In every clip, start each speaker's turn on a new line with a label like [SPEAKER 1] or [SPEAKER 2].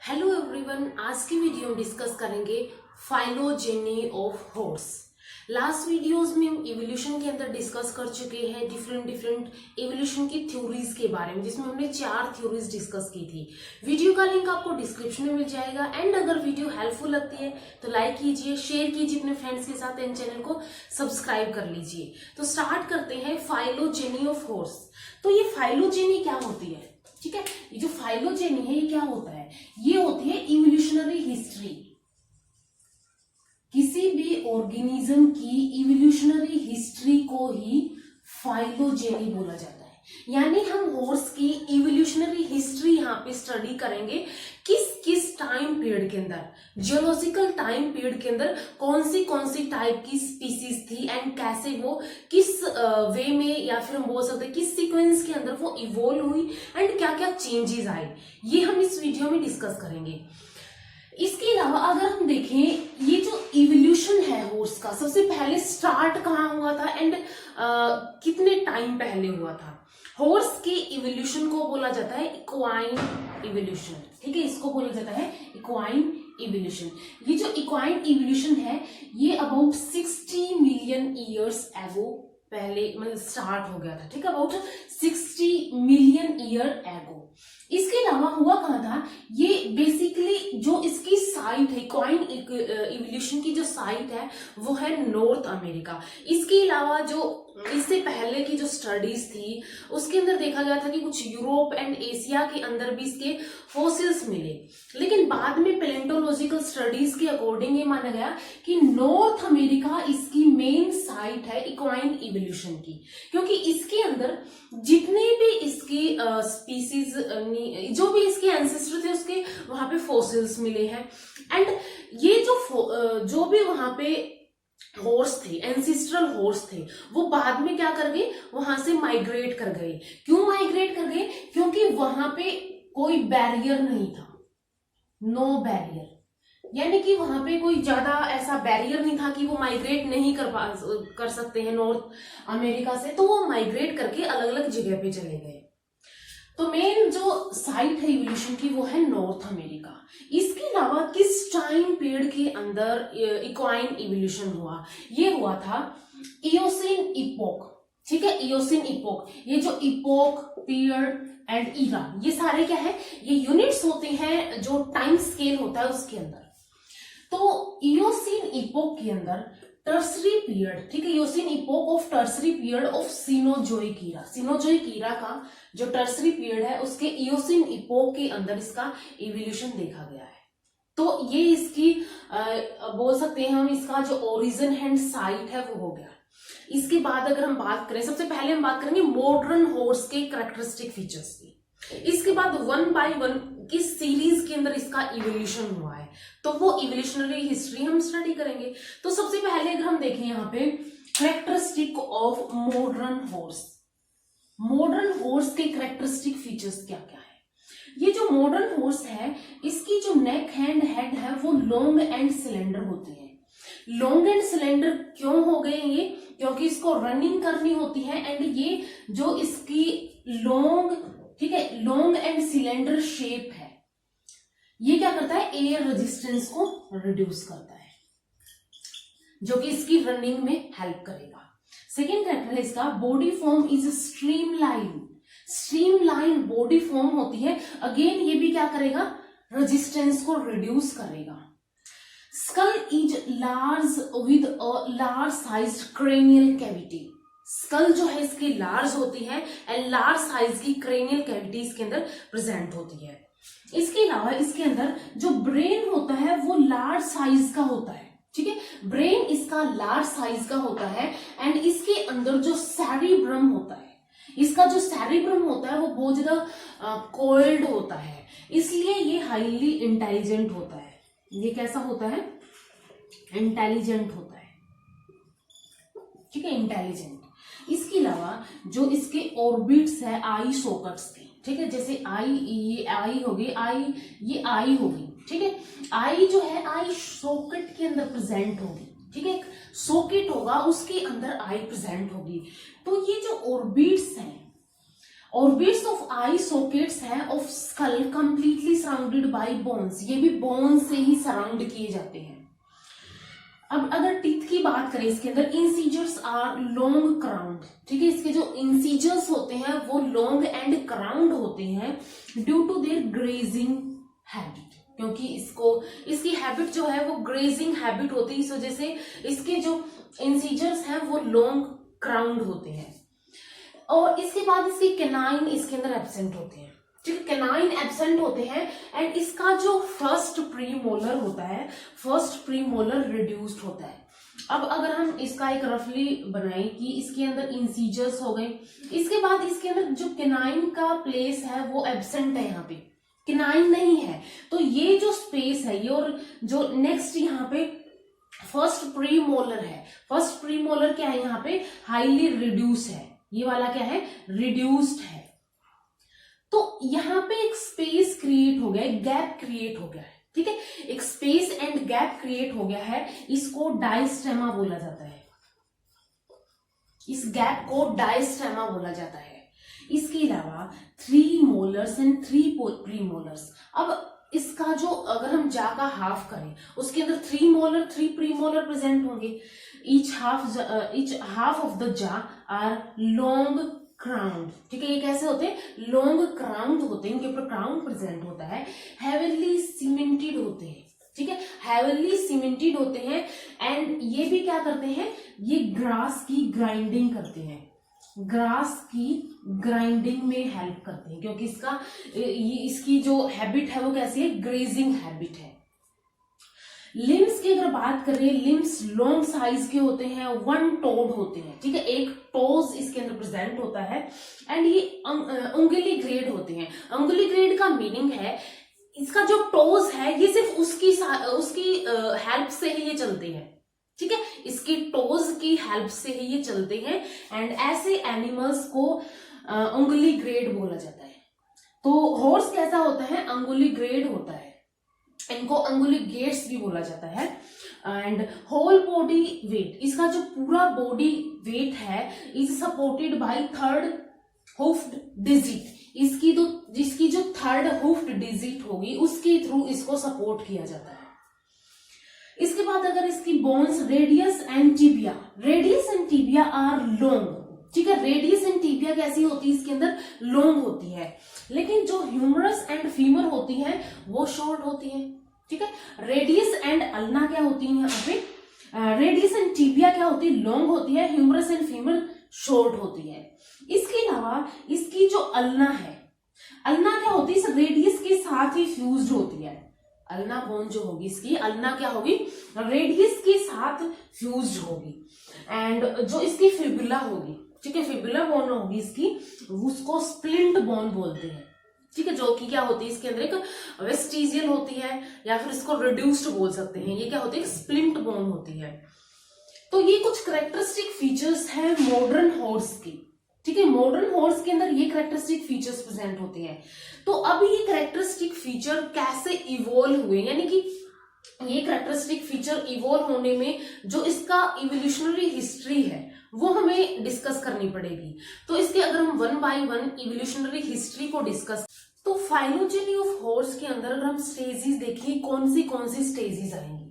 [SPEAKER 1] Hello everyone, आज की video में डिस्कस करेंगे phylogeny of horse. Last videos में हम इवोल्यूशन के अंदर डिस्कस कर चुके हैं डिफरेंट इवोल्यूशन की थ्योरीज के बारे में, जिसमें हमने 4 थ्योरीज डिस्कस की थी। वीडियो का लिंक आपको डिस्क्रिप्शन में मिल जाएगा। एंड अगर वीडियो हेल्पफुल लगती है तो लाइक कीजिए, शेयर कीजिए अपने फ्रेंड्स के साथ एंड चैनल को सब्सक्राइब कर लीजिए। तो स्टार्ट करते हैं फाइलोजेनी ऑफ हॉर्स। तो ये फाइलोजेनी क्या होती है? ठीक है, ये जो फाइलोजेनी है ये क्या होता है? ये होती है इवोल्यूशनरी हिस्ट्री। किसी भी ऑर्गेनिज्म की इवोल्यूशनरी हिस्ट्री को ही फाइलोजेनी बोला जाता है। यानी हम हॉर्स की इवोल्यूशनरी हिस्ट्री यहाँ पे स्टडी करेंगे, किस किस टाइम पीरियड के अंदर, जियोलॉजिकल टाइम पीरियड के अंदर कौन सी टाइप की स्पीसीज थी एंड कैसे वो किस वे में, या फिर हम बोल सकते हैं किस सीक्वेंस के अंदर वो इवोल्व हुई एंड क्या क्या चेंजेस आए, ये हम इस वीडियो में डिस्कस करेंगे। इसके अलावा अगर हम देखें ये जो इवोल्यूशन है हॉर्स का, सबसे पहले स्टार्ट कहाँ हुआ था एंड कितने टाइम पहले हुआ था। हॉर्स के इवोल्यूशन को बोला जाता है इक्वाइन इवोल्यूशन। ठीक है, इसको बोला जाता है इक्वाइन इवोल्यूशन। ये जो इक्वाइन इवोल्यूशन है ये अबाउट 60 मिलियन ईयर्स एगो पहले मतलब स्टार्ट हो गया था। ठीक है, अबाउट 60 मिलियन ईयर एगो। इसके अलावा हुआ कहाँ था? ये बेसिकली जो इसकी साइट है, इक्वाइन इवोल्यूशन की जो साइट है वो है नॉर्थ अमेरिका। इसके अलावा जो इससे पहले की जो स्टडीज थी उसके अंदर देखा गया था कि कुछ यूरोप एंड एशिया के अंदर भी इसके फॉसिल्स मिले, लेकिन बाद में पैलेंटोलॉजिकल स्टडीज के अकॉर्डिंग ये माना गया कि नॉर्थ अमेरिका इसकी मेन साइट है इक्वाइन इवोल्यूशन की, क्योंकि इसके अंदर जितने भी इसकी स्पीसीज जो भी इसके एंसेस्टर थे उसके वहां पे फॉसिल्स मिले हैं। एंड ये जो भी वहां पे हॉर्स थे, एंसिस्ट्रल हॉर्स थे, वो बाद में क्या कर गए, वहां से माइग्रेट कर गए। क्यों माइग्रेट कर गए? क्योंकि वहां पे कोई बैरियर नहीं था, नो बैरियर, यानी कि वहां पे कोई ज्यादा ऐसा बैरियर नहीं था कि वो माइग्रेट नहीं कर सकते हैं नॉर्थ अमेरिका से, तो वो माइग्रेट करके अलग अलग जगह पे चले गए। तो मेन जो साइट है इवोल्यूशन की वो है नॉर्थ अमेरिका। इसके अलावा किस टाइम पीरियड के अंदर इक्वाइन इवोल्यूशन हुआ? ये हुआ था इयोसिन इपोक। ठीक है, इयोसिन इपोक। ये जो इपोक, पीरियड एंड इरा, ये सारे क्या है, ये यूनिट्स होते हैं जो टाइम स्केल होता है उसके अंदर। तो इयोसिन इपोक के अंदर टर्सरी पीरियड, ठीक है, Eocene epoch of tertiary period of Cenozoic era, Cenozoic era का जो टर्सरी पीरियड है उसके इयोसिन इपोक के अंदर इसका इवोल्यूशन देखा गया है। तो ये इसकी बोल सकते हैं हम, इसका जो ओरिजिन एंड साइट है वो हो गया। इसके बाद अगर हम बात करें, सबसे पहले हम बात करेंगे मॉडर्न हॉर्स के कैरेक्टरिस्टिक फीचर्स की। इसके बाद 1 by 1 किस सीरीज के अंदर इसका इवोल्यूशन हुआ है, तो वो इवोल्यूशनरी हिस्ट्री हम स्टडी करेंगे। तो सबसे पहले अगर हम देखें यहाँ पे characteristic of modern horse, modern horse के कैरेक्टरिस्टिक फीचर्स क्या क्या है। ये जो मॉडर्न हॉर्स है इसकी जो नेक एंड हेड है वो लॉन्ग एंड सिलेंडर होती है। लॉन्ग एंड सिलेंडर क्यों हो गए ये? क्योंकि इसको रनिंग करनी होती है एंड ये जो इसकी लॉन्ग, ठीक है, लॉन्ग एंड सिलेंडर शेप है, ये क्या करता है, एयर रेजिस्टेंस को रिड्यूस करता है, जो कि इसकी रनिंग में हेल्प करेगा। सेकेंड कैरेक्टर है इसका, body form is streamline. Streamline body form होती है, अगेन ये भी क्या करेगा, रेजिस्टेंस को रिड्यूस करेगा। Skull is large with a large sized cranial cavity. Skull जो है इसकी लार्ज होती है एंड लार्ज साइज की क्रेनियल कैविटी इसके अंदर प्रेजेंट होती है। इसके अलावा इसके अंदर जो ब्रेन होता है वो लार्ज साइज का होता है। ठीक है, ब्रेन इसका लार्ज साइज का होता है एंड इसके अंदर जो सेरिब्रम होता है, इसका जो सेरिब्रम होता है वो बहुत ज्यादा कोल्ड होता है, इसलिए ये हाईली इंटेलिजेंट होता है। ये कैसा होता है, इंटेलिजेंट होता है। ठीक है, इंटेलिजेंट। इसके अलावा जो इसके ऑर्बिट्स है आई सॉकेट्स के, ठीक है, जैसे आई, ये आई होगी, आई, ये आई होगी। ठीक है, आई जो है आई सॉकेट के अंदर प्रेजेंट होगी। ठीक है, सॉकेट होगा उसके अंदर आई प्रेजेंट होगी। तो ये जो ऑर्बिट्स हैं ऑर्बिट्स ऑफ आई सॉकेट्स है of skull completely surrounded by bones, ये भी बोन्स से ही सराउंड किए जाते हैं। अब अगर टीथ की बात करें इसके अंदर, इंसीजर्स आर लॉन्ग क्राउंड, ठीक है, इसके जो इंसीजर्स होते हैं वो लॉन्ग एंड क्राउंड होते हैं due to their grazing habit, क्योंकि इसकी हैबिट जो है वो ग्रेजिंग हैबिट होती है, इस वजह से इसके जो इंसीजर्स हैं वो लॉन्ग क्राउंड होते हैं। और इसके बाद इसके कैनाइन इसके अंदर एब्सेंट होते हैं, ठीक है, कैनाइन एब्सेंट होते हैं। एंड इसका जो फर्स्ट प्रीमोलर होता है, फर्स्ट प्रीमोलर रिड्यूस्ड होता है। अब अगर हम इसका एक रफली बनाएं कि इसके अंदर इंसीजर्स हो गए, इसके बाद इसके अंदर जो कैनाइन का प्लेस है वो एब्सेंट है, यहाँ पे कैनाइन नहीं है, तो ये जो स्पेस है ये, और जो नेक्स्ट यहाँ पे फर्स्ट प्रीमोलर है, फर्स्ट प्रीमोलर क्या है यहाँ पे, हाईली रिड्यूस है, ये वाला क्या है, रिड्यूस्ड है। तो यहाँ पे एक स्पेस क्रिएट हो गया है, गैप क्रिएट हो गया है, ठीक है, एक स्पेस एंड गैप क्रिएट हो गया है, इसको डायस्टेमा बोला जाता है, इस गैप को डायस्टेमा बोला जाता है। इसके अलावा 3 मोलर्स एंड 3 प्रीमोलर्स। अब इसका जो अगर हम जा का हाफ करें उसके अंदर 3 मोलर 3 प्रीमोलर प्रेजेंट होंगे, ईच हाफ ऑफ द जा आर लॉन्ग क्राउंड, ठीक है, ये कैसे होते हैं, लॉन्ग क्राउंड होते हैं, इनके ऊपर क्राउन प्रेजेंट होता है, हेवनली सीमेंटेड होते हैं, ठीक है, हेवनली सीमेंटेड होते हैं। एंड ये भी क्या करते हैं, ये ग्रास की ग्राइंडिंग करते हैं, ग्रास की ग्राइंडिंग में हेल्प करते हैं, क्योंकि इसकी जो हैबिट है वो कैसी है, ग्रेजिंग हैबिट है। लिम्स की अगर बात करें, लिम्स लॉन्ग साइज के होते हैं, 1 टोड होते हैं, ठीक है, एक टोज इसके अंदर प्रेजेंट होता है। एंड ये उंगली ग्रेड होते हैं। उंगली ग्रेड का मीनिंग है इसका जो टोज है ये सिर्फ उसकी हेल्प से ही ये चलते हैं, ठीक है, इसकी टोज की हेल्प से ही ये चलते हैं। एंड ऐसे एनिमल्स को उंगली ग्रेड बोला जाता है। तो हॉर्स कैसा होता है, अंगुली ग्रेड होता है, इनको अंगुली गेट्स भी बोला जाता है। एंड होल बॉडी वेट, इसका जो पूरा बॉडी वेट है is supported by 3rd hoofed digit, जिसकी जो 3rd हुफ्ड डिजिट होगी उसके थ्रू इसको सपोर्ट किया जाता है। इसके बाद अगर इसकी bones, radius and tibia are long, ठीक है, रेडियस एंड टिबिया कैसी होती है, इसके अंदर लॉन्ग होती है, लेकिन जो ह्यूमरस एंड फीमर होती है वो शॉर्ट होती है, ठीक है। रेडियस एंड अल्ना क्या होती है यहाँ पे, रेडियस एंड टिबिया क्या होती है, लॉन्ग होती है, ह्यूमरस एंड फीमर शॉर्ट होती है। इसके अलावा इसकी जो अल्ना है, अल्ना क्या होती है, इस रेडियस के साथ ही फ्यूज्ड होती है। अल्ना बोन जो होगी इसकी, अल्ना क्या होगी, रेडियस के साथ फ्यूज्ड होगी। एंड जो इसकी फिबुला होगी, ठीक है, फिबुला बोन होगी इसकी, उसको स्प्लिंट बोन बोलते हैं, ठीक है, जो कि क्या होती है इसके अंदर एक वेस्टिजियल होती है, या फिर इसको रिड्यूस्ड बोल सकते हैं, ये क्या होती है, स्प्लिंट बोन होती है। तो ये कुछ करेक्टरिस्टिक फीचर्स है मॉडर्न हॉर्स की, ठीक है, मॉडर्न हॉर्स के अंदर ये करेक्टरिस्टिक फीचर्स प्रेजेंट होते हैं। तो अब ये करेक्टरिस्टिक फीचर कैसे इवॉल्व हुए, यानी कि ये करेक्टरिस्टिक फीचर इवॉल्व होने में जो इसका इवोल्यूशनरी हिस्ट्री है वो हमें डिस्कस करनी पड़ेगी। तो इसके अगर हम 1 बाय 1 इवोल्यूशनरी हिस्ट्री को डिस्कस, तो फाइलोजेनी ऑफ हॉर्स के अंदर अगर हम स्टेजेस देखें, कौन सी स्टेजेस आएंगी,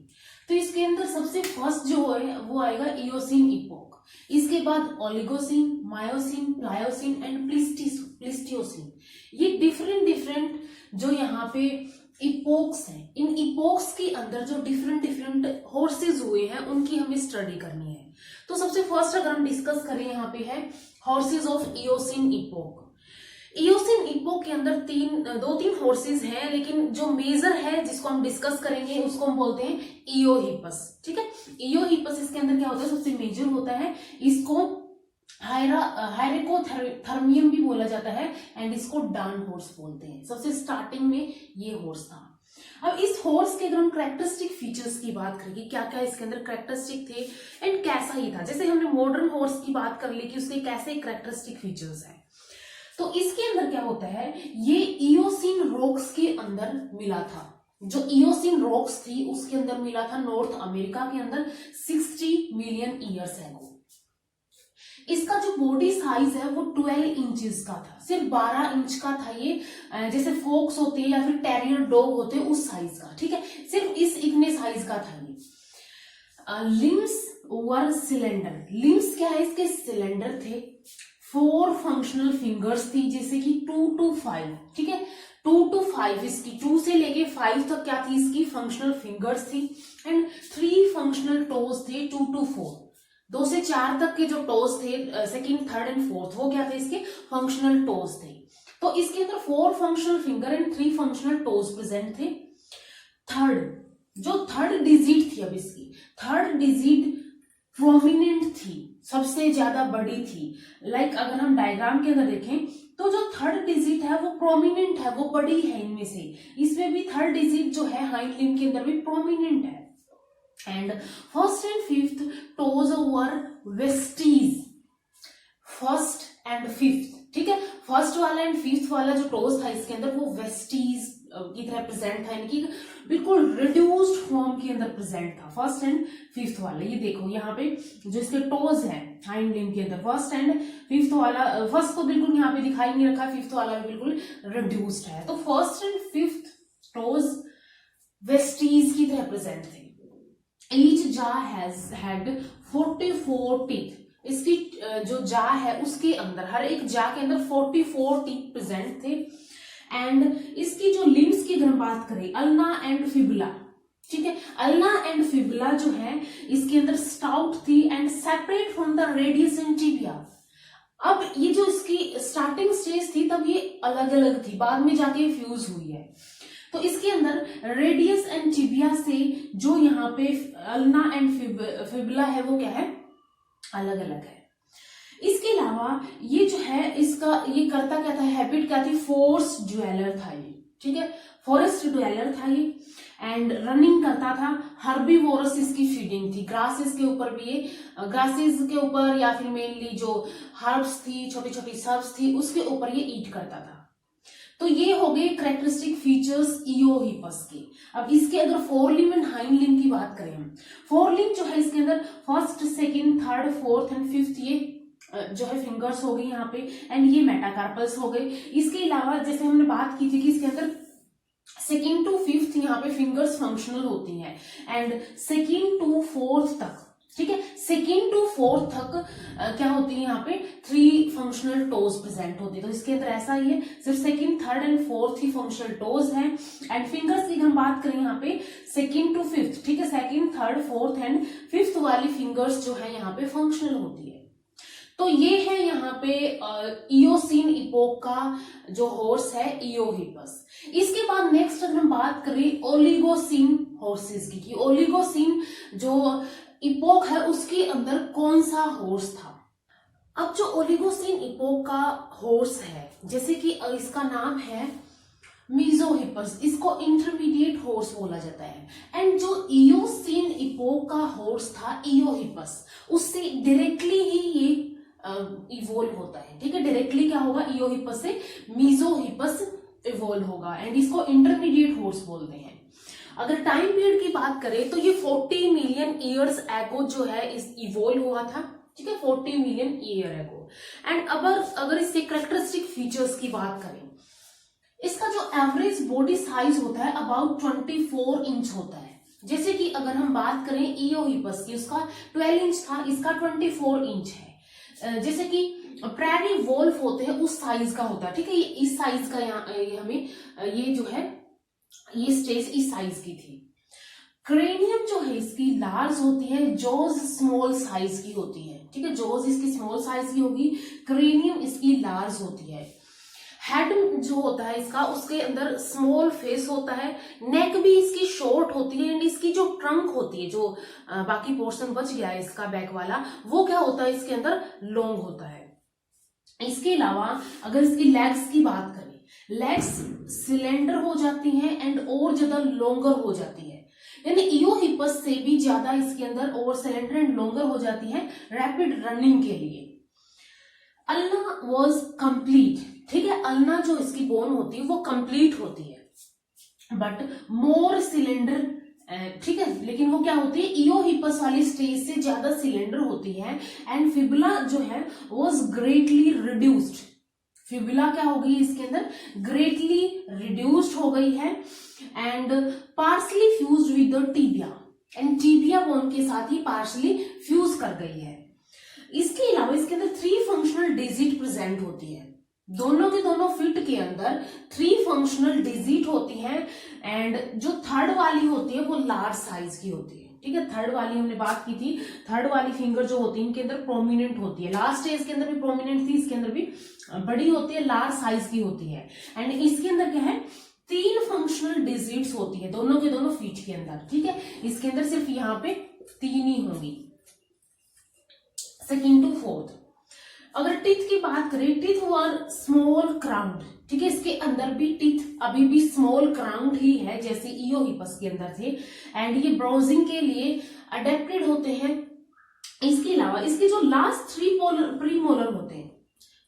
[SPEAKER 1] तो इसके अंदर सबसे फर्स्ट जो है वो आएगा इयोसीन इपोक, इसके बाद ओलिगोसीन, मायोसीन, प्लायोसीन एंड प्लीस्टियोसीन। ये डिफरेंट जो यहाँ पे इपोक्स हैं, इन इपोक्स के अंदर जो डिफरेंट हॉर्सेस हुए हैं उनकी हमें स्टडी करनी है। तो सबसे फर्स्ट अगर हम डिस्कस करें यहाँ पे है horses of Eocene epoch. Eocene epoch के अंदर 2-3 हॉर्सेस हैं, लेकिन जो मेजर है जिसको हम डिस्कस करेंगे उसको हम बोलते हैं इयोहिपस, ठीक है। इयोहिपस इसके अंदर क्या होता है, सबसे मेजर होता है, इसको हायरेकोथर्मियम भी बोला जाता है, एंड इसको डान हॉर्स बोलते हैं। सबसे स्टार्टिंग में ये हॉर्स था। अब इस हॉर्स के अगर हम करेक्टरिस्टिक फीचर्स की बात करेंगे, क्या क्या इसके अंदर करेक्टरिस्टिक थे एंड कैसा ही था, जैसे हमने मॉडर्न हॉर्स की बात कर ली कि उसके कैसे करेक्टरिस्टिक फीचर्स हैं, तो इसके अंदर क्या होता है, ये इयोसीन रॉक्स के अंदर मिला था, जो इयोसीन रॉक्स थी उसके अंदर मिला था नॉर्थ अमेरिका के अंदर 60 मिलियन ईयर्स एगो। इसका जो बॉडी साइज है वो 12 इंचेस का था, सिर्फ 12 इंच का था ये, जैसे फोक्स होते हैं या फिर टेरियर डॉग होते हैं उस साइज का, ठीक है, सिर्फ इतने साइज का था ये। लिम्स वर सिलेंडर, लिम्स क्या है इसके, सिलेंडर थे। 4 फंक्शनल फिंगर्स थी, जैसे कि 2 to 5, ठीक है, 2 to 5 इसकी, 2 से लेके 5 तक क्या थी इसकी फंक्शनल फिंगर्स थी। एंड 3 फंक्शनल टोज थे, 2 to 4, 2 से 4 तक के जो टोज थे, सेकंड, थर्ड एंड फोर्थ, वो क्या थे इसके फंक्शनल टोज थे। तो इसके अंदर 4 functional finger and 3 functional toes present थे। थर्ड डिजिट थी, अब इसकी थर्ड डिजिट प्रोमिनेंट थी, सबसे ज्यादा बड़ी थी। लाइक अगर हम डायग्राम के अंदर देखें तो जो थर्ड डिजिट है वो प्रोमिनेंट है, वो बड़ी है इनमें से, इसमें भी थर्ड डिजिट जो है हाइंड लिम्ब के अंदर भी प्रोमिनेंट है। And first and fifth toes were Vestige, first and fifth, ठीक है, फर्स्ट वाला एंड फिफ्थ वाला जो टोज था इसके अंदर वो वेस्टीज की तरह प्रेजेंट था, इनकी बिल्कुल रिड्यूस्ड फॉर्म के अंदर प्रेजेंट था फर्स्ट एंड फिफ्थ वाला। ये देखो यहाँ पे जो इसके टोज हैं हाइंड लिम्ब के अंदर, फर्स्ट एंड फिफ्थ वाला, फर्स्ट तो बिल्कुल यहाँ पे दिखाई नहीं रखा, फिफ्थ वाला भी बिल्कुल रिड्यूस्ड है। तो first and fifth toes Vestige की तरह प्रेजेंट थे। ईच जा हैज हैड 44 टीथ, इसकी जो जा है उसके अंदर, हर एक जा के अंदर 44 टीथ प्रेजेंट थे। एंड इसकी जो लिम्स की अगर हम बात करें, अल्ना एंड फिबुला, ठीक है, अल्ना एंड फिबुला जो है इसके अंदर स्टाउट थी and separate from the radius and tibia. अब ये जो इसकी स्टार्टिंग स्टेज थी तब ये अलग अलग थी, बाद में जाके फ्यूज हुई है। तो इसके अंदर रेडियस एंड टिबिया से जो यहाँ पे अल्ना एंड फिबुला है वो क्या है, अलग अलग है। इसके अलावा ये जो है इसका ये करता क्या था, हैबिट क्या थी, फोर्स ड्वेलर था ये, ठीक है, फॉरेस्ट ड्वेलर था ये। एंड रनिंग करता था, हर्बीवोरस इसकी फीडिंग थी, ग्रासेस के ऊपर भी ये, ग्रासेस के ऊपर या फिर मेनली जो हर्ब्स थी, छोटी छोटी सर्ब्स थी उसके ऊपर ये ईट करता था। तो ये हो गए कैरेक्टरिस्टिक फीचर्स इयोहिपस के। अब इसके अगर four limb and hind limb की बात करें हम, फोर लिम्ब जो है इसके अंदर first, second, third, fourth and fifth ये जो है फिंगर्स हो गई यहाँ पे, एंड ये मेटाकार्पल्स हो गए। इसके अलावा जैसे हमने बात की थी कि इसके अंदर सेकंड टू फिफ्थ यहाँ पे फिंगर्स फंक्शनल होती हैं, एंड सेकंड टू फोर्थ तक, ठीक है, सेकंड टू फोर्थ तक क्या होती है यहाँ पे 3 फंक्शनल टोज प्रेजेंट होती है। तो इसके अंदर ऐसा ही है, सिर्फ second, third and fourth he functional toes हैं। एंड फिंगर्स की हम बात करें यहाँ पे सेकंड टू फिफ्थ, ठीक है, second, third, fourth and fifth वाली फिंगर्स जो है यहाँ पे फंक्शनल होती है। तो ये है यहाँ पे इयोसीन इपोक का जो हॉर्स है इयोहिपस। इसके बाद नेक्स्ट अगर हम बात करें ओलिगोसीन हॉर्सेस की, ओलिगोसीन जो इपोक है उसके अंदर कौन सा हॉर्स था। अब जो ओलिगोसीन इपोक का हॉर्स है, जैसे कि इसका नाम है मीजोहिपस, इसको इंटरमीडिएट हॉर्स बोला जाता है। एंड जो इयोसीन इपोक का हॉर्स था इयोहिपस, उससे डायरेक्टली ही ये इवोल्व होता है, ठीक है, डायरेक्टली क्या होगा, इयोहिपस से मीजोहिपस इवोल्व होगा, एंड इसको इंटरमीडिएट हॉर्स बोलते हैं। अगर टाइम पीरियड की बात करें तो ये 40 मिलियन ईयर्स एगो जो है इस इवोल्व हुआ था, ठीक है, 40 मिलियन ईयर एगो। एंड अगर इसके कैरेक्टरिस्टिक फीचर्स की बात करें, इसका जो एवरेज बॉडी साइज होता है अबाउट 24 इंच होता है। जैसे कि अगर हम बात करें इयोहिपस की, उसका 12 इंच था, इसका 24 इंच है। जैसे कि प्रेरी वोल्फ होते हैं उस साइज का होता है, ठीक है, ये इस साइज का यहाँ हमें ये जो है ये स्टेज इस साइज की थी। क्रेनियम जो है इसकी लार्ज होती है, जॉज स्मॉल साइज की होती है, ठीक है, जॉज इसकी स्मॉल साइज की होगी, क्रेनियम इसकी लार्ज होती है। हेड जो होता है इसका, उसके अंदर स्मॉल फेस होता है, नेक भी इसकी शॉर्ट होती है, एंड इसकी जो ट्रंक होती है, जो बाकी पोर्शन बच गया है इसका बैक वाला, वो क्या होता है इसके अंदर लॉन्ग होता है। इसके अलावा अगर इसकी लेग्स की बात करें, लेग्स सिलेंडर हो जाती हैं एंड और ज्यादा लॉन्गर हो जाती है, यानी इयोहिपस से भी ज्यादा इसके अंदर और सिलेंडर एंड लॉन्गर हो जाती है रैपिड रनिंग के लिए। अल्ना वॉज कंप्लीट, ठीक है, अल्ना जो इसकी बोन होती है वो कंप्लीट होती है, बट मोर सिलेंडर ठीक है, लेकिन वो क्या होती है, इयोहिपस वाली स्टेज से ज्यादा सिलेंडर होती है एंड फिबुला जो है वॉज ग्रेटली रिड्यूस्ड। फिबुला क्या हो गई इसके अंदर, ग्रेटली रिड्यूस्ड हो गई है and partially fused with the tibia, and tibia bone के साथ ही पार्सली फ्यूज कर गई है। इसके अलावा इसके अंदर 3 फंक्शनल डिजिट प्रेजेंट होती है, दोनों के दोनों फिट के अंदर 3 फंक्शनल डिजिट होती है एंड जो थर्ड वाली होती है वो लार्ज साइज की होती है। ठीक है, थर्ड वाली हमने बात की थी, थर्ड वाली फिंगर जो होती है इनके अंदर प्रोमिनेंट होती है, लास्ट स्टेज के अंदर भी प्रोमिनेंट थी, इसके अंदर भी बड़ी होती है, लार्ज साइज की होती है एंड इसके अंदर क्या है, 3 फंक्शनल डिजिट्स होती है दोनों के दोनों फीट के अंदर। ठीक है, इसके अंदर सिर्फ यहाँ पे 3 ही होंगी, सेकेंड टू फोर्थ। अगर टीथ की बात करें, टीथ वर स्मॉल क्राउंड। ठीक है, इसके अंदर भी टीथ अभी भी स्मॉल क्राउंड ही है जैसे इयोहिपस के अंदर थे एंड ये ब्राउजिंग के लिए अडेप्टेड होते हैं। इसके अलावा इसके जो लास्ट 3 प्रीमोलर होते हैं,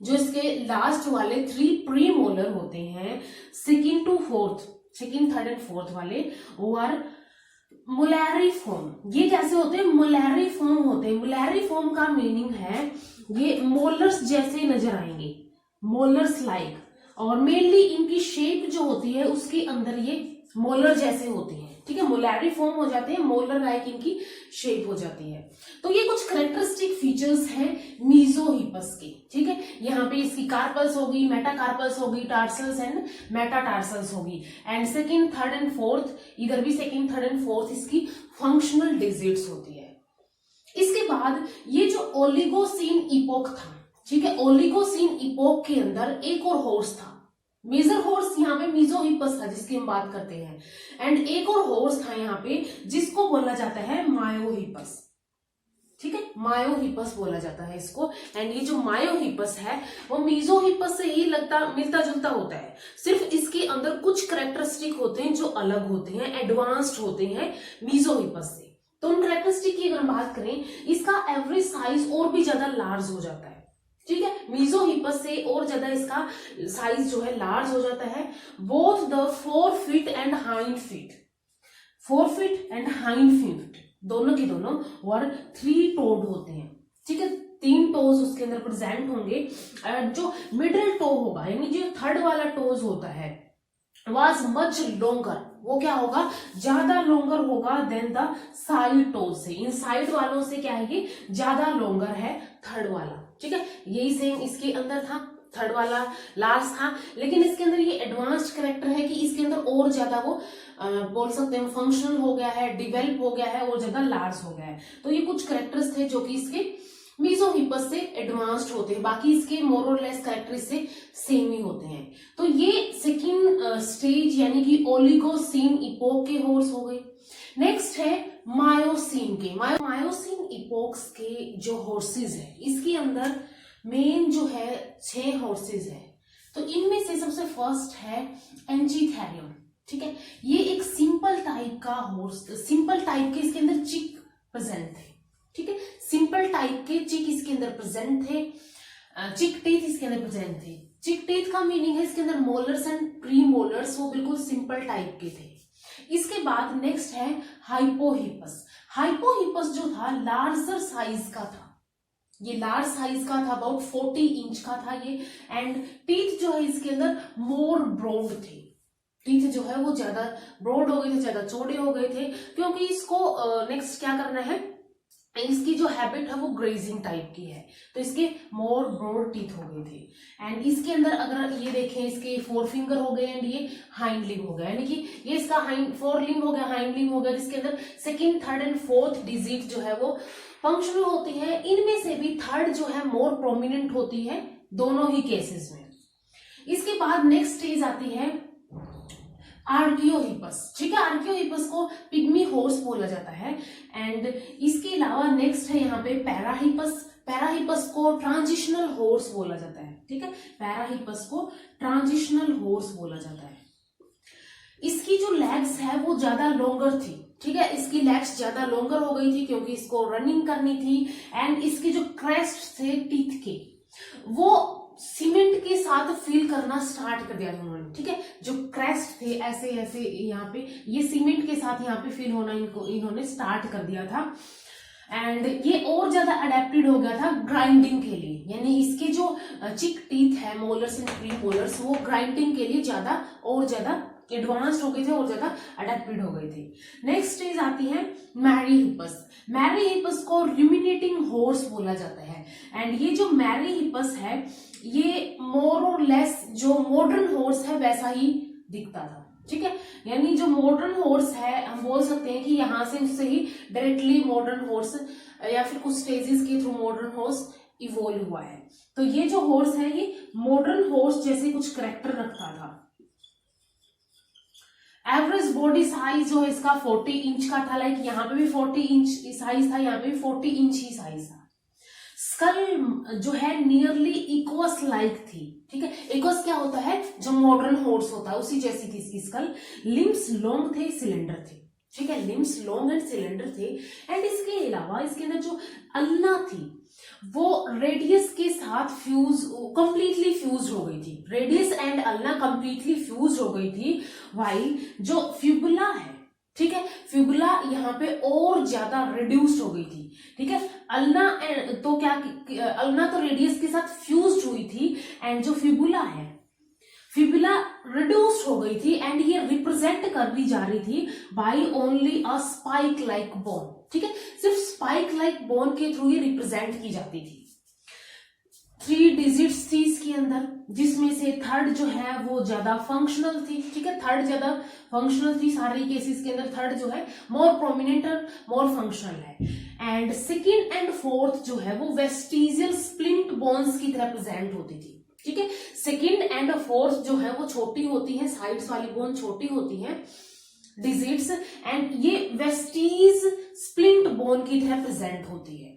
[SPEAKER 1] जो इसके लास्ट वाले 3 प्रीमोलर होते हैं, second to fourth, second third and fourth वाले, वो आर मोलैरिफॉर्म। ये कैसे होते हैं, मोलैरिफॉर्म होते हैं। मोलैरिफॉर्म का मीनिंग है ये मोलर्स जैसे नजर आएंगे, मोलर्स लाइक, और मेनली इनकी शेप जो होती है उसके अंदर ये मोलर जैसे होती है। ठीक है, मोलैरिफॉर्म हो जाते हैं, मोलर लाइक इनकी शेप हो जाती है। तो ये कुछ कैरेक्टरिस्टिक फीचर्स हैं मीजोहिपस के। ठीक है, यहाँ पे इसकी कार्पल्स होगी, मेटाकार्पल्स होगी, टार्सल्स एंड मेटाटार्सल्स होगी and second third and fourth, इधर भी सेकेंड थर्ड एंड फोर्थ इसकी फंक्शनल डिजिट्स होती है। इसके बाद ये जो ओलिगोसीन इपोक था, ठीक है, ओलिगोसीन इपोक के अंदर एक और हॉर्स था, मेजर हॉर्स यहाँ पे मीजोहिपस था जिसकी हम बात करते हैं एंड एक और हॉर्स था यहाँ पे जिसको बोला जाता है मायोहिपस। ठीक है, मायोहिपस बोला जाता है इसको एंड ये जो मायोहिपस है वो मीजोहिपस से ही मिलता जुलता होता है, सिर्फ इसके अंदर कुछ कैरेक्टरिस्टिक होते हैं जो अलग होते हैं, एडवांस्ड होते हैं मीजोहिपस से। तो उन कैरेक्टरिस्टिक की अगर हम बात करें, इसका एवरेज साइज और भी ज्यादा लार्ज हो जाता है। ठीक है, मीजोहिपस से और ज्यादा इसका साइज जो है लार्ज हो जाता है। Both the 4 feet and hind feet, 4 feet and hind feet, दोनों के दोनों और 3 टोड होते हैं। ठीक है, 3 टोज उसके अंदर प्रेजेंट होंगे। जो मिडिल टो होगा यानी जो थर्ड वाला टोज होता है वाज मच लोंगर, वो क्या होगा, ज्यादा लोंगर होगा देन द साइड टोज से, इन साइड वालों से क्या है, ये ज्यादा लोंगर है थर्ड वाला। ठीक है, यही सेम इसके अंदर था, थर्ड वाला लास्ट था, लेकिन इसके अंदर ये एडवांस्ड कैरेक्टर है कि इसके अंदर और ज्यादा वो बोल सकते हैं फंक्शनल हो गया है, डिवेल्प हो गया है और ज्यादा लार्ज हो गया है। तो ये कुछ कैरेक्टर्स थे जो कि इसके मीजोहिपस से एडवांस्ड होते हैं, बाकी इसके मोर और लेस कैरेक्टर से सेम ही होते हैं। तो ये सेकेंड स्टेज यानी कि ओलिगोसीन इपोक के हॉर्स हो गए। नेक्स्ट है मायोसीन के। मायोसीन इपोक्स के जो हॉर्सेस है, इसके अंदर मेन जो है 6 हॉर्सेस है। तो इनमें से सबसे फर्स्ट है एंजीथेरियम। ठीक है, ये एक सिंपल टाइप का हॉर्स, सिंपल टाइप के इसके अंदर चिक प्रेजेंट थे। ठीक है, सिंपल टाइप के चिक इसके अंदर प्रेजेंट थे, चिक टीथ इसके अंदर प्रेजेंट थे। चिक टीथ का मीनिंग है इसके अंदर मोलर्स एंड प्री मोलर्स, वो बिल्कुल सिंपल टाइप के थे। इसके बाद नेक्स्ट है हाइपोहिपस। हाइपोहिपस जो था लार्जर साइज का था, ये लार्ज साइज का था, अबाउट 40 इंच का था ये एंड टीथ जो है इसके अंदर मोर ब्रॉड थे। टीथ जो है वो ज्यादा ब्रॉड हो गए थे, ज्यादा चौड़े हो गए थे, क्योंकि इसको नेक्स्ट क्या करना है, इसकी जो हैबिट है वो ग्रेजिंग टाइप की है, तो इसके मोर ब्रॉड टीथ हो गए थे एंड इसके अंदर अगर ये देखें, इसके 4 फिंगर हो गए एंड ये हाइंड लिंब हो गया, यानी कि ये इसका 4 लिंब हो गया, हाइंड लिंब हो गया, जिसके अंदर second third and fourth digit जो है वो फंक्शनल होती है। इनमें से भी थर्ड जो है मोर प्रोमिनेंट होती है दोनों ही केसेस में। इसके बाद नेक्स्ट स्टेज आती है आर्कियोहिपस। ठीक है, आर्कियोहिपस को पिग्मी हॉर्स बोला जाता है एंड इसके अलावा नेक्स्ट है यहाँ पे पैराहिपस। पैराहिपस को ट्रांजिशनल हॉर्स बोला जाता है। ठीक है, पैराहिपस को ट्रांजिशनल हॉर्स बोला जाता है। इसकी जो लेग्स है वो ज्यादा लॉन्गर थी। ठीक है, इसकी लेग्स ज्यादा लॉन्गर हो गई थी क्योंकि इसको रनिंग करनी थी एंड इसके जो क्रेस्ट थे टीथ के वो सीमेंट के साथ फिल करना स्टार्ट कर दिया था उन्होंने, ठीक है। जो क्रेस्ट थे ऐसे ऐसे यहाँ पे, ये सीमेंट के साथ यहाँ पे फिल होना इन्होंने स्टार्ट कर दिया था। एंड ये और ज्यादा अडेप्टेड हो गया था ग्राइंडिंग के लिए, यानी इसके जो चिक टीथ है, मोलर्स एंड प्री मोलर्स, वो ग्राइंडिंग के लिए ज्यादा एडवांस्ड हो गए थे और ज्यादा अडेप्टेड हो गए थे। नेक्स्ट स्टेज आती है मैरी हिपस। मैरी हिपस को रूमिनेटिंग हॉर्स बोला जाता है। एंड ये जो मैरी हिपस है ये मोर और लेस जो मॉडर्न हॉर्स है वैसा ही दिखता था, ठीक है। यानी जो मॉडर्न हॉर्स है हम बोल सकते हैं कि यहाँ से उससे ही डायरेक्टली मॉडर्न हॉर्स या फिर कुछ स्टेजेस के थ्रू मॉडर्न हॉर्स इवोल्व हुआ है। तो ये जो हॉर्स है ये मॉडर्न हॉर्स जैसे कुछ करेक्टर रखता था। एवरेज बॉडी साइज जो इसका 40 इंच का था, लाइक यहाँ पे भी 40 इंच साइज था, यहाँ पे भी 40 इंच ही साइज था। स्कल जो है नियरली इक्वस लाइक थी, ठीक है। इक्वस क्या होता है, जो मॉडर्न हॉर्स होता है उसी जैसी थी इसकी स्कल। लिम्स लॉन्ग थे, सिलेंडर थे, ठीक है। लिम्स लॉन्ग एंड सिलेंडर थे। एंड इसके अलावा इसके अंदर जो अल्ना थी वो रेडियस के साथ कंप्लीटली फ्यूज हो गई थी। Radius and ulna completely fuse हो गई थी। वाइल जो फ्यूबुला है, ठीक है, फ्यूबुला यहाँ पे और ज्यादा रिड्यूस्ड हो गई थी, ठीक है। अल्ना तो क्या, अल्ना तो रेडियस के साथ फ्यूज्ड हुई थी एंड जो फ्यूबुला है, फिबुला रिड्यूस्ड हो गई थी एंड ये रिप्रेजेंट कर दी जा रही थी by only a spike like bone, ठीक है। सिर्फ स्पाइक लाइक बोन के थ्रू ये रिप्रेजेंट की जाती थी। 3 डिजिट्स थी इसके अंदर, जिसमें से थर्ड जो है वो ज्यादा फंक्शनल थी, ठीक है। थर्ड ज्यादा फंक्शनल थी, सारे केसेस के अंदर थर्ड जो है मोर प्रोमिनेंट और मोर फंक्शनल है। एंड सेकेंड एंड फोर्थ जो है वो वेस्टिजियल स्प्लिंट बोन्स की तरह प्रेजेंट होती थी, ठीक है। सेकेंड एंड फोर्थ जो है वो छोटी होती है, साइड्स वाली बोन छोटी होती है डिजिट्स, एंड ये वेस्टीज स्प्लिंट बोन की तरह प्रेजेंट होती है।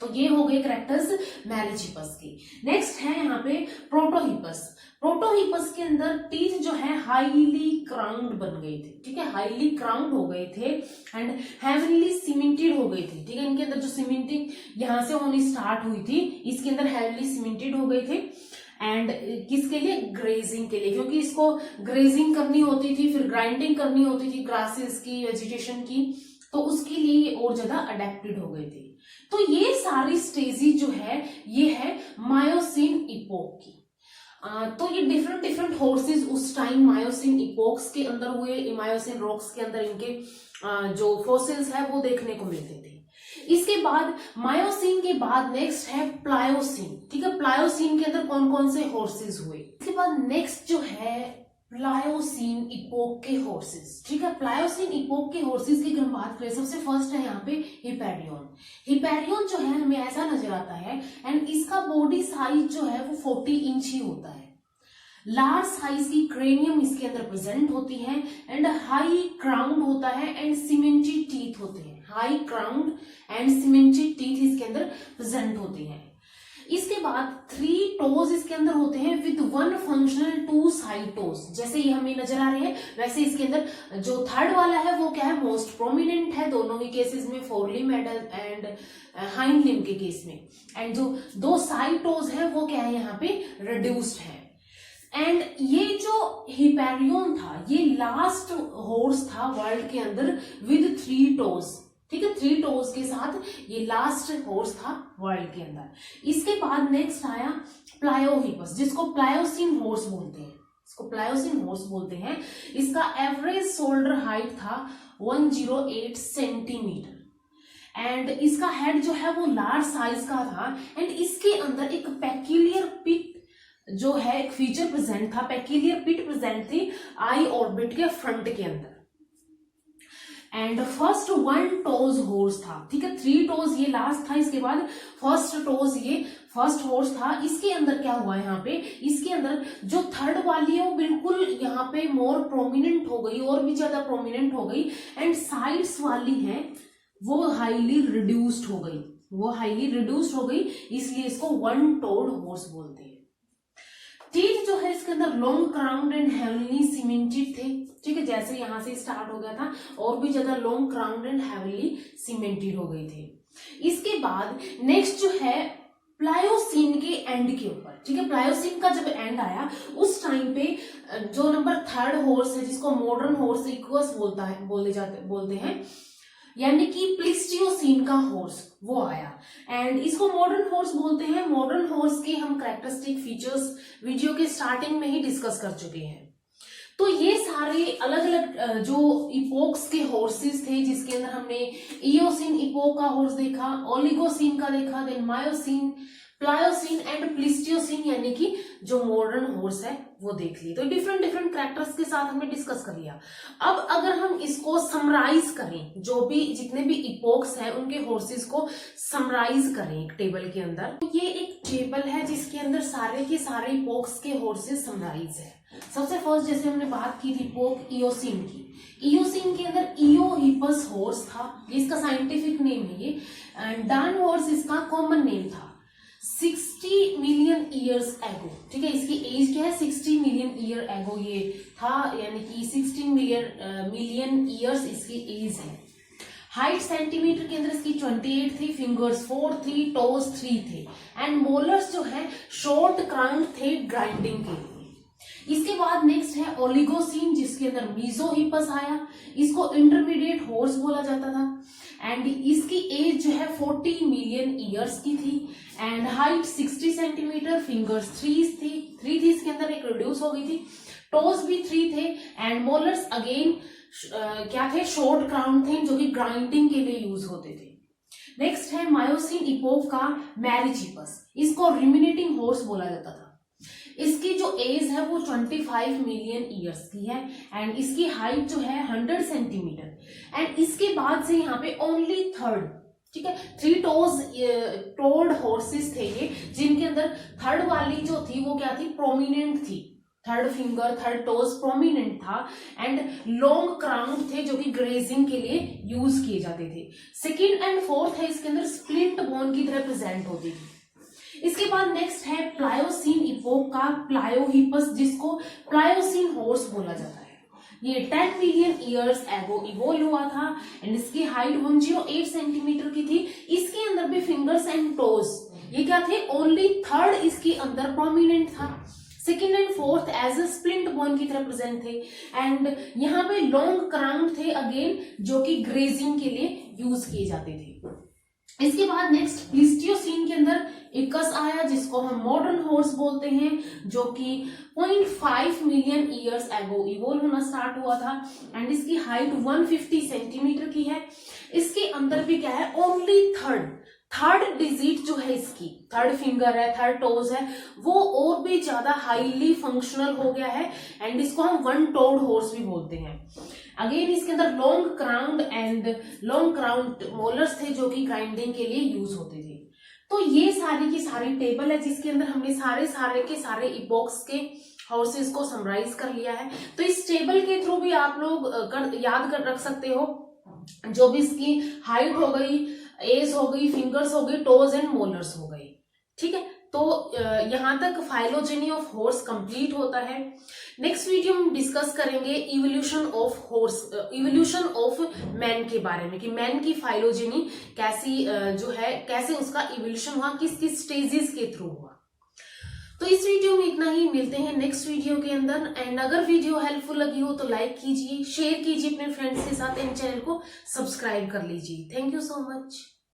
[SPEAKER 1] तो ये हो गए कैरेक्टर्स मैरिजिपस के। नेक्स्ट है यहाँ पे प्रोटोहिपस। प्रोटोहिपस के अंदर टीथ जो है हाईली क्राउंड बन गए थे, ठीक है, हाईली क्राउंड हो गए थे एंड हेवनली सीमेंटेड हो गए थे, ठीक है। इनके अंदर जो सीमेंटिंग यहाँ से होनी स्टार्ट हुई थी इसके अंदर हेवनली सीमेंटेड हो गए थे। एंड किसके लिए, ग्रेजिंग के लिए, क्योंकि इसको ग्रेजिंग करनी होती थी, फिर ग्राइंडिंग करनी होती थी ग्रासेस की, वेजिटेशन की, तो उसके लिए ये और ज्यादा अडेप्टेड हो गए थे। तो ये सारी स्टेजेस जो है ये है मायोसिन इपोक की। तो ये डिफरेंट हॉर्सेस उस टाइम मायोसिन इपोक्स के अंदर हुए, मायोसिन रॉक्स के अंदर इनके जो फॉसिल्स है वो देखने को मिलते थे। इसके बाद मायोसिन के बाद नेक्स्ट है प्लायोसिन, ठीक है। प्लायोसिन के अंदर कौन कौन से हॉर्सेस हुए। इसके बाद नेक्स्ट जो है प्लायोसिन इपोक के हॉर्सेस, ठीक है। प्लायोसिन इपोक के हॉर्सेस की अगर बात करें, सबसे फर्स्ट है यहाँ पे हिपेरियन। हिपेरियन जो है हमें ऐसा नजर आता है एंड इसका बॉडी साइज जो है वो 40 इंच ही होता है। लार्ज साइज की क्रेनियम इसके अंदर प्रेजेंट होती है एंड हाई क्राउंड होता है एंड सीमेंटेड टीथ होते हैं। High crowned and cemented teeth इसके अंदर प्रेजेंट होती हैं। इसके बाद 3 टोज इसके अंदर होते हैं विद 1 फंक्शनल 2 साइड टोज, जैसे ये हमें नजर आ रहे हैं वैसे इसके अंदर जो थर्ड वाला है वो क्या है, मोस्ट प्रोमिनेंट है दोनों ही केसेस में, फोरलिम एंड हाइंड लिम्ब के केस में। एंड जो 2 साइड टोज है वो क्या है, यहाँ पे रिड्यूस्ड है। एंड ये जो हिपेरियन था ये लास्ट हॉर्स था वर्ल्ड के अंदर विद 3 टोज, ठीक है। 3 टोज के साथ ये लास्ट हॉर्स था वर्ल्ड के अंदर। इसके बाद नेक्स्ट आया प्लायोहिपस, जिसको प्लायोसिन हॉर्स बोलते हैं, इसको प्लायोसिन हॉर्स बोलते हैं। इसका एवरेज शोल्डर हाइट था 108 सेंटीमीटर एंड इसका हेड जो है वो लार्ज साइज का था एंड इसके अंदर एक पेक्यूलियर पिट जो है एक फीचर प्रेजेंट था, पेक्यूलियर पिट प्रेजेंट थी आई ऑर्बिट के फ्रंट के अंदर। एंड फर्स्ट 1 टोज हॉर्स था, ठीक है। 3 टोज ये लास्ट था, इसके बाद फर्स्ट टोज ये फर्स्ट हॉर्स था। इसके अंदर क्या हुआ यहाँ पे, इसके अंदर जो थर्ड वाली है वो बिल्कुल यहाँ पे मोर प्रोमिनेंट हो गई, और भी ज्यादा प्रोमिनेंट हो गई एंड साइड्स वाली है वो हाईली रिड्यूस्ड हो गई, वो हाईली रिड्यूस्ड हो गई, इसलिए इसको 1 टोड हॉर्स बोलते हैं। टीथ जो है इसके अंदर long crowned and heavenly cemented थे, ठीक है। जैसे यहां से स्टार्ट हो गया था और भी ज्यादा long crowned and heavenly cemented हो गए थे। इसके बाद नेक्स्ट जो है प्लायोसीन के एंड के ऊपर, ठीक है। प्लायोसीन का जब एंड आया उस टाइम पे जो नंबर थर्ड हॉर्स है जिसको मॉडर्न हॉर्स इक्वस बोलते हैं, यानी कि प्लीस्टियोसीन का हॉर्स वो आया एंड इसको मॉडर्न हॉर्स बोलते हैं। मॉडर्न हॉर्स के हम कैरेक्टरिस्टिक फीचर्स वीडियो के स्टार्टिंग में ही डिस्कस कर चुके हैं। तो ये सारे अलग अलग जो इपोक्स के हॉर्सेस थे, जिसके अंदर हमने इयोसीन इपोक का हॉर्स देखा, ओलिगोसीन का देखा, देन मायोसीन, प्लायोसीन एंड प्लीस्टियोसीन, यानी कि जो मॉडर्न हॉर्स है वो देख ली। तो डिफरेंट डिफरेंट कैरेक्टर्स के साथ हमने डिस्कस कर लिया। अब अगर हम इसको समराइज करें, जो भी जितने भी इपोक्स हैं उनके हॉर्सेस को समराइज करें एक टेबल के अंदर, तो ये एक टेबल है जिसके अंदर सारे के सारे इपोक्स के हॉर्सेस समराइज है। सबसे फर्स्ट जैसे हमने बात की थी इपोक इयोसीन की, इयोसीन के अंदर इयोहिपस हॉर्स था, ये इसका साइंटिफिक नेम है ये। डान हॉर्स इसका कॉमन नेम था। 60 मिलियन ईयर्स एगो, ठीक है, इसकी एज क्या है 60 मिलियन ईयर एगो ये था, यानी कि 16 मिलियन ईयर्स इसकी एज है। हाइट सेंटीमीटर के अंदर इसकी 28 थी, फिंगर्स 4 थी, टोज 3 थे एंड मोलर्स जो है शॉर्ट क्राउंड थे ग्राइंडिंग के लिए। इसके बाद नेक्स्ट है ओलिगोसीन, जिसके अंदर मीजोहिपस आया, इसको इंटरमीडिएट हॉर्स बोला जाता था एंड इसकी एज जो है 40 मिलियन ईयर्स की थी एंड हाइट 60 सेंटीमीटर, फिंगर्स 3 थी, इसके अंदर एक रिड्यूस हो गई थी, टोज भी 3 थे एंड मोलर्स अगेन क्या थे, शॉर्ट क्राउंड थे जो कि ग्राइंडिंग के लिए यूज होते थे। नेक्स्ट है मायोसीन इपोक का मैरिचिपस, इसको रिमिनेटिंग हॉर्स बोला जाता था। इसकी जो एज है वो 25 मिलियन ईयर्स की है एंड इसकी हाइट जो है 100 सेंटीमीटर एंड इसके बाद से यहाँ पे ओनली थर्ड, ठीक है, 3 टोड हॉर्सेस थे ये, जिनके अंदर थर्ड वाली जो थी वो क्या थी, प्रोमिनेंट थी, third finger third toes prominent था एंड लॉन्ग क्राउंड थे जो कि ग्रेजिंग के लिए यूज किए जाते थे। सेकेंड एंड फोर्थ है इसके अंदर स्प्लिंट बोन की तरह प्रेजेंट होती थी। इसके बाद नेक्स्ट है प्लायोसीन इपोक का प्लायोहिपस, जिसको प्लायोसीन हॉर्स बोला जाता है। ये 10 मिलियन ईयर्स एगो इवोल्व हुआ था एंड इसकी हाइट 108 सेंटीमीटर की थी। इसके अंदर भी फिंगर्स एंड टोज ये क्या थे, ओनली थर्ड इसके अंदर प्रोमिनेंट था, second and fourth as a splint bone की तरह प्रेजेंट थे एंड यहाँ पे लॉन्ग क्राउंड थे अगेन जो कि ग्रेजिंग के लिए यूज किए जाते थे। इसके बाद नेक्स्ट प्लीस्टियोसीन के अंदर इकस आया, जिसको हम मॉडर्न हॉर्स बोलते हैं, जो कि 0.5 मिलियन ईयर्स एगो इवोल्व होना स्टार्ट हुआ था एंड इसकी हाइट 150 सेंटीमीटर की है। इसके अंदर भी क्या है, ओनली थर्ड डिजिट जो है, इसकी थर्ड फिंगर है, थर्ड टोज है, वो और भी ज्यादा हाईली फंक्शनल हो गया है एंड इसको हम वन टोड हॉर्स भी बोलते हैं। अगेन इसके अंदर लॉन्ग क्राउंड मोलर्स थे जो कि ग्राइंडिंग के लिए यूज होते थे। तो ये सारी की सारी टेबल है जिसके अंदर हमने सारे इपोक्स के हॉर्सेस को समराइज कर लिया है। तो इस टेबल के थ्रू भी आप लोग याद कर रख सकते हो, जो भी इसकी हाइट हो गई, एज हो गई, फिंगर्स हो गई, टोज एंड मोलर्स हो गई, ठीक है। तो यहां तक फाइलोजेनी ऑफ हॉर्स कंप्लीट होता है। नेक्स्ट वीडियो में डिस्कस करेंगे इवोल्यूशन ऑफ मैन के बारे में, कि मैन की फाइलोजेनी कैसी जो है, कैसे उसका इवोल्यूशन हुआ, किस किस स्टेजेस के थ्रू हुआ। तो इस वीडियो में इतना ही, मिलते हैं नेक्स्ट वीडियो के अंदर। एंड अगर वीडियो हेल्पफुल लगी हो तो लाइक कीजिए, शेयर कीजिए अपने फ्रेंड्स के साथ, इन चैनल को सब्सक्राइब कर लीजिए। Thank you so much.